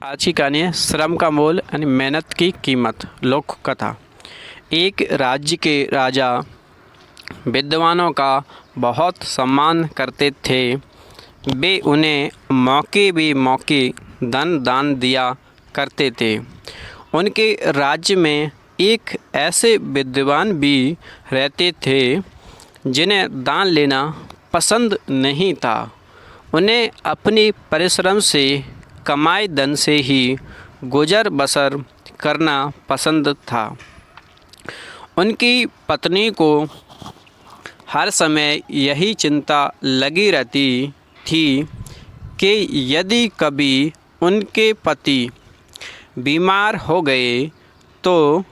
आज की कहानी है श्रम का मोल यानी मेहनत की कीमत। लोक कथा। एक राज्य के राजा विद्वानों का बहुत सम्मान करते थे। वे उन्हें मौके धन दान दिया करते थे। उनके राज्य में एक ऐसे विद्वान भी रहते थे जिन्हें दान लेना पसंद नहीं था। उन्हें अपनी परिश्रम से कमाए धन से ही गुजर बसर करना पसंद था। उनकी पत्नी को हर समय यही चिंता लगी रहती थी कि यदि कभी उनके पति बीमार हो गए तो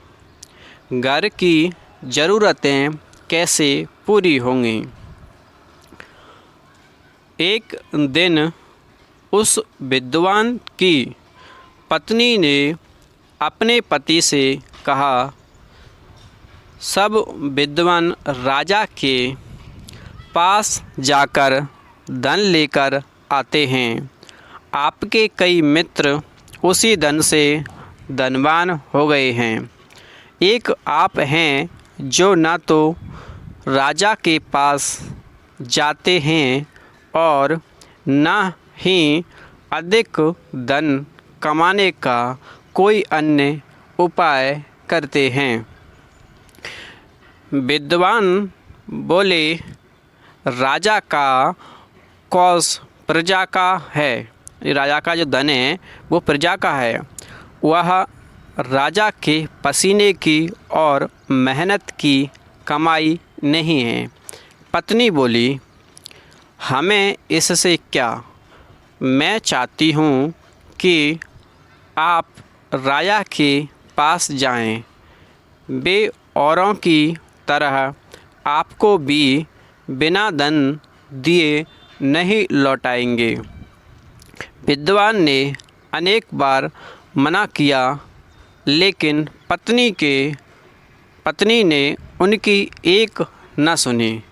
घर की ज़रूरतें कैसे पूरी होंगी। एक दिन उस विद्वान की पत्नी ने अपने पति से कहा, सब विद्वान राजा के पास जाकर धन लेकर आते हैं। आपके कई मित्र उसी धन से धनवान हो गए हैं। एक आप हैं जो न तो राजा के पास जाते हैं और न ही अधिक धन कमाने का कोई अन्य उपाय करते हैं। विद्वान बोले, राजा का कौश प्रजा का है। राजा का जो धन है वो प्रजा का है, वह राजा के पसीने की और मेहनत की कमाई नहीं है। पत्नी बोली, हमें इससे क्या, मैं चाहती हूँ कि आप राजा के पास जाएं। वे औरों की तरह आपको भी बिना धन दिए नहीं लौटाएंगे। विद्वान ने अनेक बार मना किया, लेकिन पत्नी ने उनकी एक न सुनी।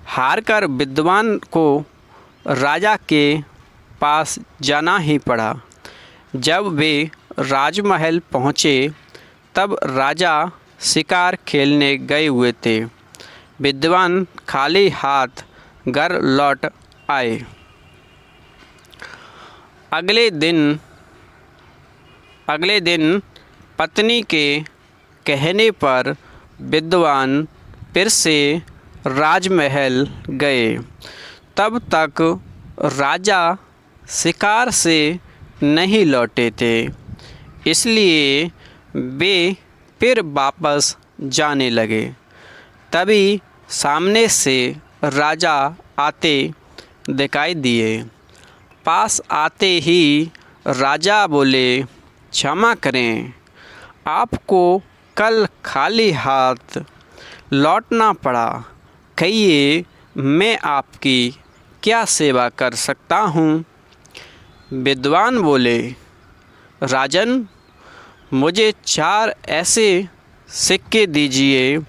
हारकर विद्वान को राजा के पास जाना ही पड़ा। जब वे राजमहल पहुँचे तब राजा शिकार खेलने गए हुए थे। विद्वान खाली हाथ घर लौट आए। अगले दिन पत्नी के कहने पर विद्वान फिर से राजमहल गए। तब तक राजा शिकार से नहीं लौटे थे, इसलिए वे फिर वापस जाने लगे। तभी सामने से राजा आते दिखाई दिए। पास आते ही राजा बोले, क्षमा करें, आपको कल खाली हाथ लौटना पड़ा। कहिए, मैं आपकी क्या सेवा कर सकता हूँ। विद्वान बोले, राजन, मुझे 4 ऐसे सिक्के दीजिए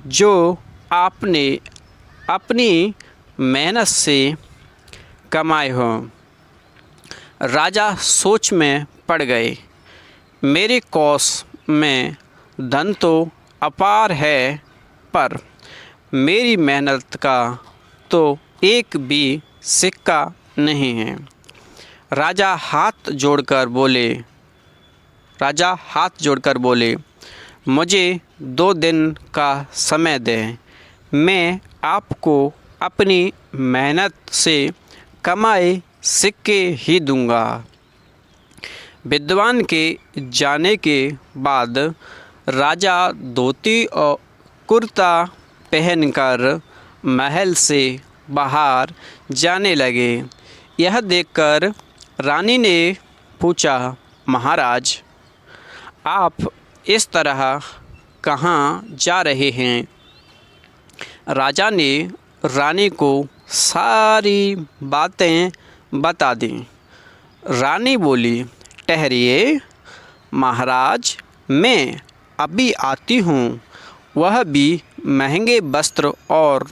जो आपने अपनी मेहनत से कमाए हों। राजा सोच में पड़ गए। मेरे कोष में धन तो अपार है, पर मेरी मेहनत का तो एक भी सिक्का नहीं है। राजा हाथ जोड़कर बोले, मुझे 2 दिन का समय दें, मैं आपको अपनी मेहनत से कमाए सिक्के ही दूंगा। विद्वान के जाने के बाद राजा धोती और कुर्ता पहनकर महल से बाहर जाने लगे। यह देखकर रानी ने पूछा, महाराज, आप इस तरह कहाँ जा रहे हैं। राजा ने रानी को सारी बातें बता दीं। रानी बोली, ठहरिए महाराज, मैं अभी आती हूँ। वह भी महंगे वस्त्र और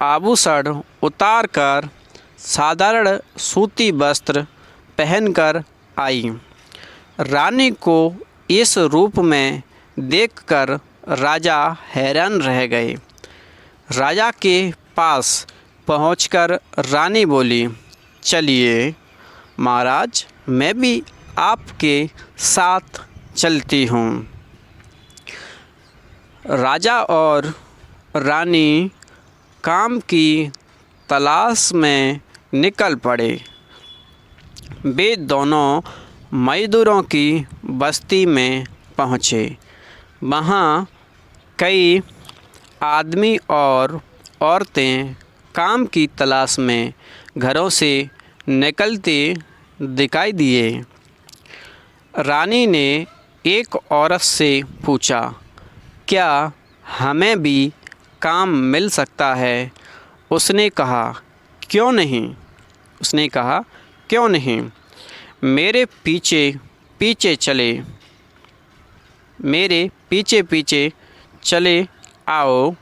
आभूषण उतारकर साधारण सूती वस्त्र पहनकर आई। रानी को इस रूप में देखकर राजा हैरान रह गए। राजा के पास पहुंचकर रानी बोली, चलिए महाराज, मैं भी आपके साथ चलती हूँ। राजा और रानी काम की तलाश में निकल पड़े। वे दोनों मज़दूरों की बस्ती में पहुँचे। वहाँ कई आदमी और औरतें काम की तलाश में घरों से निकलते दिखाई दिए। रानी ने एक औरत से पूछा, क्या हमें भी काम मिल सकता है? उसने कहा, क्यों नहीं? मेरे पीछे पीछे चले आओ।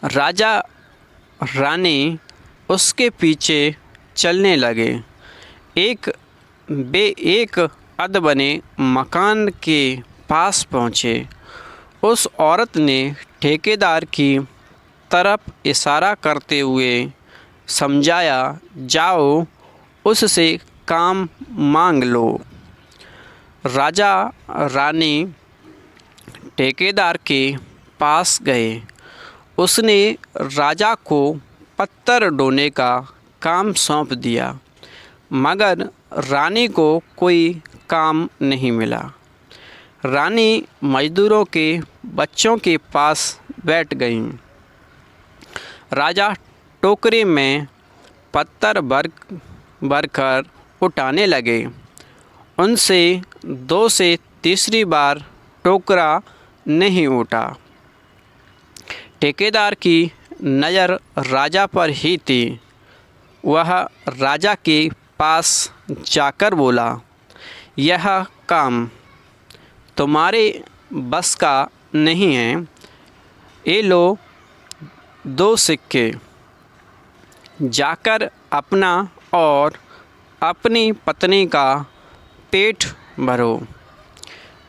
राजा रानी उसके पीछे चलने लगे। एक अधबने मकान के पास पहुँचे। उस औरत ने ठेकेदार की तरफ इशारा करते हुए समझाया, जाओ उससे काम मांग लो। राजा रानी ठेकेदार के पास गए। उसने राजा को पत्थर ढोने का काम सौंप दिया, मगर रानी को कोई काम नहीं मिला। रानी मज़दूरों के बच्चों के पास बैठ गई। राजा टोकरे में पत्थर भरकर उठाने लगे। उनसे 2 से तीसरी बार टोकरा नहीं उठा। ठेकेदार की नज़र राजा पर ही थी। वह राजा के पास जाकर बोला, यह काम तुम्हारे बस का नहीं है। ये लो 2 सिक्के, जाकर अपना और अपनी पत्नी का पेट भरो।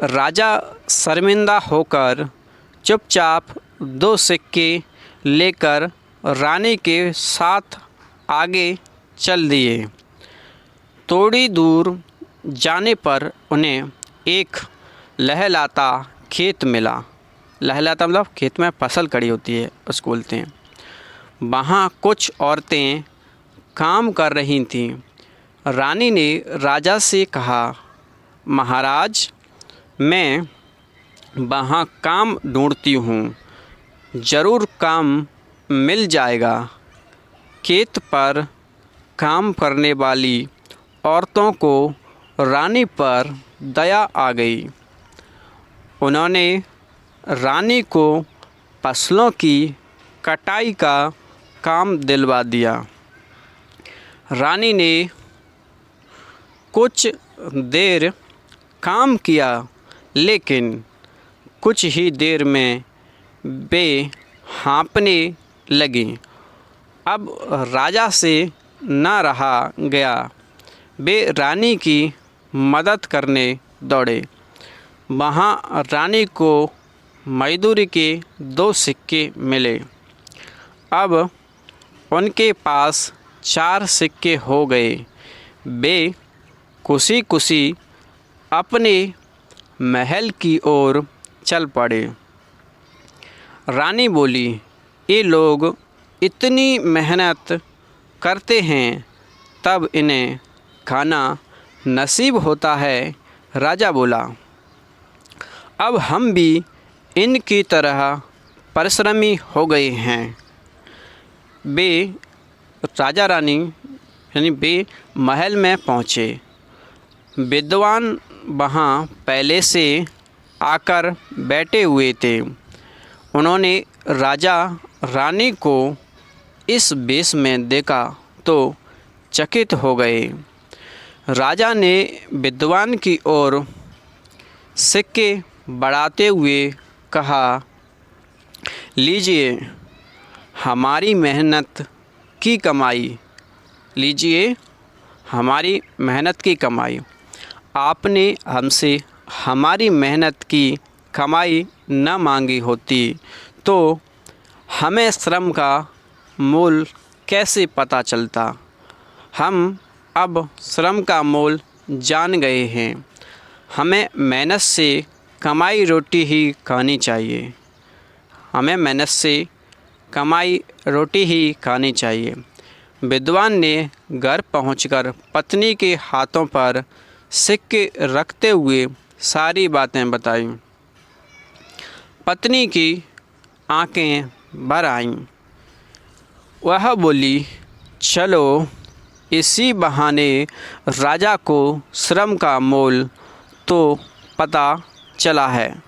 राजा शर्मिंदा होकर चुपचाप 2 सिक्के लेकर रानी के साथ आगे चल दिए। थोड़ी दूर जाने पर उन्हें एक लहलहाता खेत मिला। लहलहाता मतलब खेत में फसल खड़ी होती है, उसको बोलते हैं। वहाँ कुछ औरतें काम कर रही थीं। रानी ने राजा से कहा, महाराज, मैं वहाँ काम ढूंढती हूँ, ज़रूर काम मिल जाएगा। खेत पर काम करने वाली औरतों को रानी पर दया आ गई। उन्होंने रानी को फसलों की कटाई का काम दिलवा दिया। रानी ने कुछ देर काम किया, लेकिन कुछ ही देर में वे हाँफने लगी। अब राजा से न रहा गया। वे रानी की मदद करने दौड़े। वहाँ रानी को मजदूरी के 2 सिक्के मिले। अब उनके पास 4 सिक्के हो गए। वे खुशी खुशी अपने महल की ओर चल पड़े। रानी बोली, ये लोग इतनी मेहनत करते हैं, तब इन्हें खाना नसीब होता है। राजा बोला, अब हम भी इनकी तरह परिश्रमी हो गए हैं। वे राजा रानी यानी वे महल में पहुँचे। विद्वान वहाँ पहले से आकर बैठे हुए थे। उन्होंने राजा रानी को इस वेश में देखा तो चकित हो गए। राजा ने विद्वान की ओर सिक्के बढ़ाते हुए कहा, लीजिए हमारी मेहनत की कमाई, लीजिए हमारी मेहनत की कमाई। आपने हमसे हमारी मेहनत की कमाई न मांगी होती तो हमें श्रम का मोल कैसे पता चलता। हम अब श्रम का मोल जान गए हैं। हमें मेहनत से कमाई रोटी ही खानी चाहिए। हमें मेहनत से कमाई रोटी ही खानी चाहिए। विद्वान ने घर पहुंचकर पत्नी के हाथों पर सिक्के रखते हुए सारी बातें बताईं। पत्नी की आंखें भर आईं। वह बोली, चलो इसी बहाने राजा को श्रम का मोल तो पता चला है।